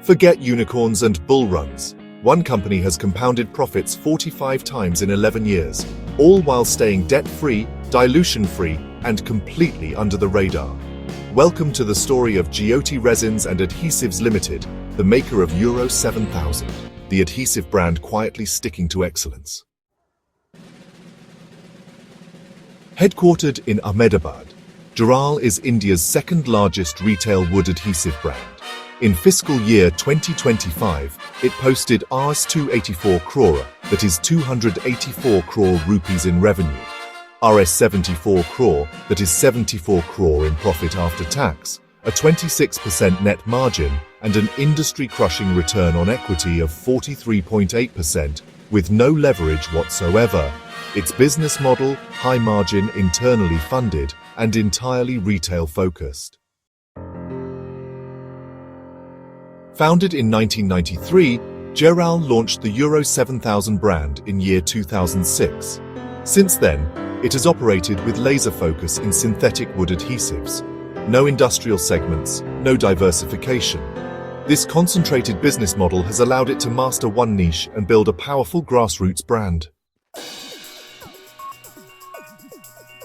Forget unicorns and bull runs. One company has compounded profits 45 times in 11 years, all while staying debt-free, dilution-free, and completely under the radar. Welcome to the story of Jyoti Resins and Adhesives Limited, the maker of Euro 7000, the adhesive brand quietly sticking to excellence. Headquartered in Ahmedabad, Jyoti is India's second-largest retail wood adhesive brand. In fiscal year 2025, it posted Rs 284 crore, that is 284 crore rupees in revenue, Rs 74 crore, that is 74 crore in profit after tax, a 26% net margin, and an industry-crushing return on equity of 43.8%, with no leverage whatsoever. Its business model, high margin, internally funded, and entirely retail-focused. Founded in 1993, Jyoti launched the Euro 7000 brand in year 2006. Since then, it has operated with laser focus in synthetic wood adhesives. No industrial segments, no diversification. This concentrated business model has allowed it to master one niche and build a powerful grassroots brand.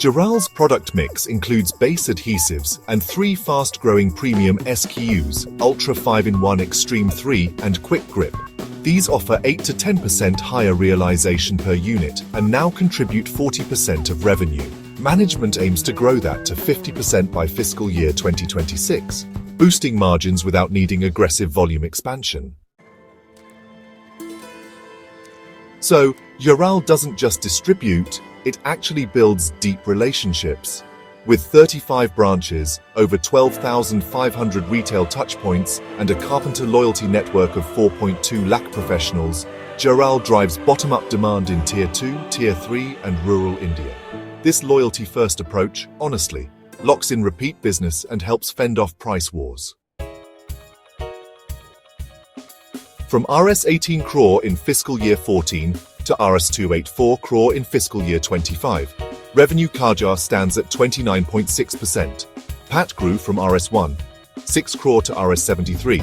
Jyothi's product mix includes base adhesives and 3 fast-growing premium SKUs, Ultra 5-in-1 Extreme 3 and Quick Grip. These offer 8 to 10% higher realization per unit and now contribute 40% of revenue. Management aims to grow that to 50% by fiscal year 2026, boosting margins without needing aggressive volume expansion. So, Jyoti doesn't just distribute, it actually builds deep relationships. With 35 branches, over 12,500 retail touchpoints, and a carpenter loyalty network of 4.2 lakh professionals, Jyoti drives bottom-up demand in Tier 2, Tier 3, and rural India. This loyalty-first approach, honestly, locks in repeat business and helps fend off price wars. From Rs 18 crore in fiscal year 14 to Rs 284 crore in fiscal year 25, revenue CAGR stands at 29.6%. PAT grew from Rs 6 crore to Rs 73,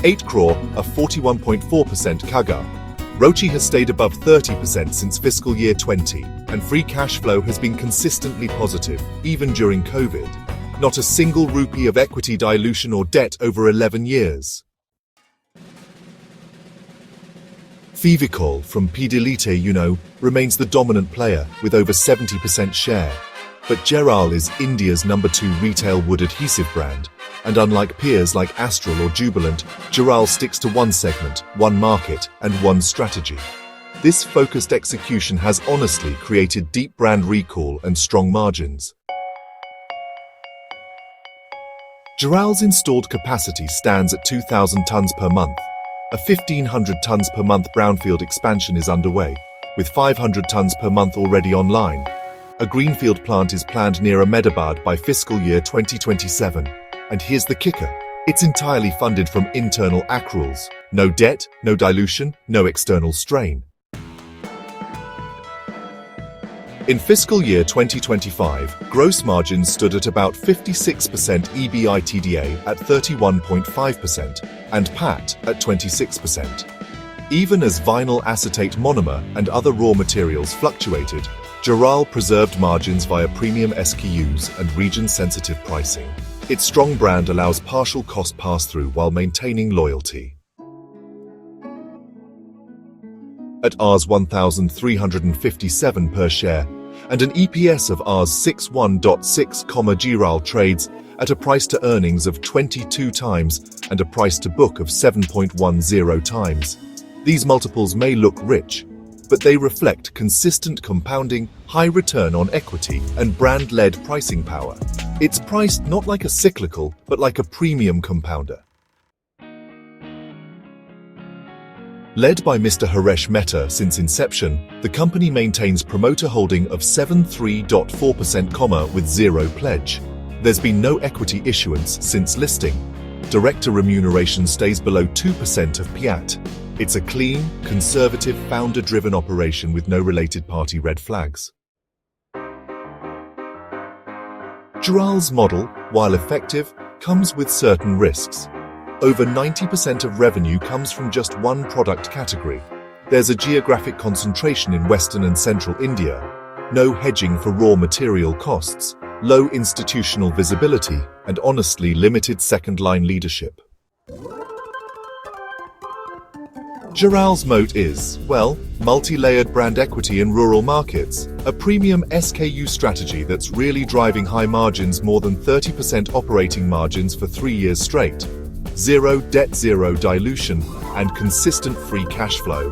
8 crore, a 41.4% CAGR. ROCE has stayed above 30% since fiscal year 20, and free cash flow has been consistently positive, even during COVID. Not a single rupee of equity dilution or debt over 11 years. Fevicol from Pidilite remains the dominant player with over 70% share. But Jyoti is India's number 2 retail wood adhesive brand, and unlike peers like Astral or Jubilant, Jyoti sticks to one segment, one market, and one strategy. This focused execution has honestly created deep brand recall and strong margins. Jyoti's installed capacity stands at 2,000 tons per month. A 1,500 tons per month brownfield expansion is underway, with 500 tons per month already online. A greenfield plant is planned near Ahmedabad by fiscal year 2027. And here's the kicker. It's entirely funded from internal accruals. No debt, no dilution, no external strain. In fiscal year 2025, gross margins stood at about 56%, EBITDA at 31.5%, and PAT at 26%. Even as vinyl acetate monomer and other raw materials fluctuated, Jyoti preserved margins via premium SKUs and region-sensitive pricing. Its strong brand allows partial cost pass-through while maintaining loyalty. At Rs 1,357 per share, and an EPS of Rs 61.6, Jyoti trades at a price-to-earnings of 22 times and a price-to-book of 7.10 times. These multiples may look rich, but they reflect consistent compounding, high return on equity, and brand-led pricing power. It's priced not like a cyclical, but like a premium compounder. Led by Mr. Haresh Mehta since inception, the company maintains promoter holding of 73.4%, with zero pledge. There's been no equity issuance since listing. Director remuneration stays below 2% of PAT. It's a clean, conservative, founder-driven operation with no related party red flags. Jyoti's model, while effective, comes with certain risks. Over 90% of revenue comes from just one product category. There's a geographic concentration in Western and Central India, no hedging for raw material costs, low institutional visibility, and honestly limited second-line leadership. Jiral's moat is, well, multi-layered brand equity in rural markets, a premium SKU strategy that's really driving high margins, more than 30% operating margins for 3 years straight, zero debt, zero dilution, and consistent free cash flow.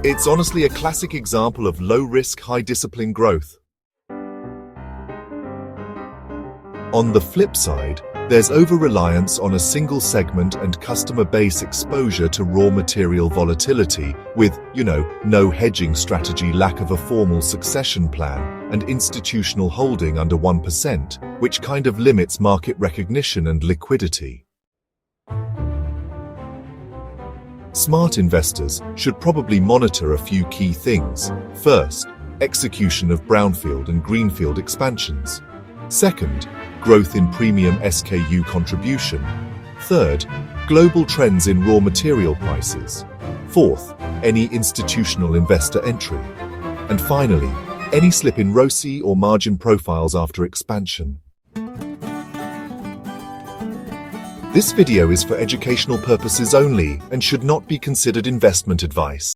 It's honestly a classic example of low-risk, high-discipline growth. On the flip side, there's over-reliance on a single segment and customer base exposure to raw material volatility with, no hedging strategy, lack of a formal succession plan, and institutional holding under 1%, which kind of limits market recognition and liquidity. Smart investors should probably monitor a few key things. First, execution of brownfield and greenfield expansions. Second, growth in premium SKU contribution. Third, global trends in raw material prices. Fourth, any institutional investor entry. And finally, any slip in ROCE or margin profiles after expansion. This video is for educational purposes only and should not be considered investment advice.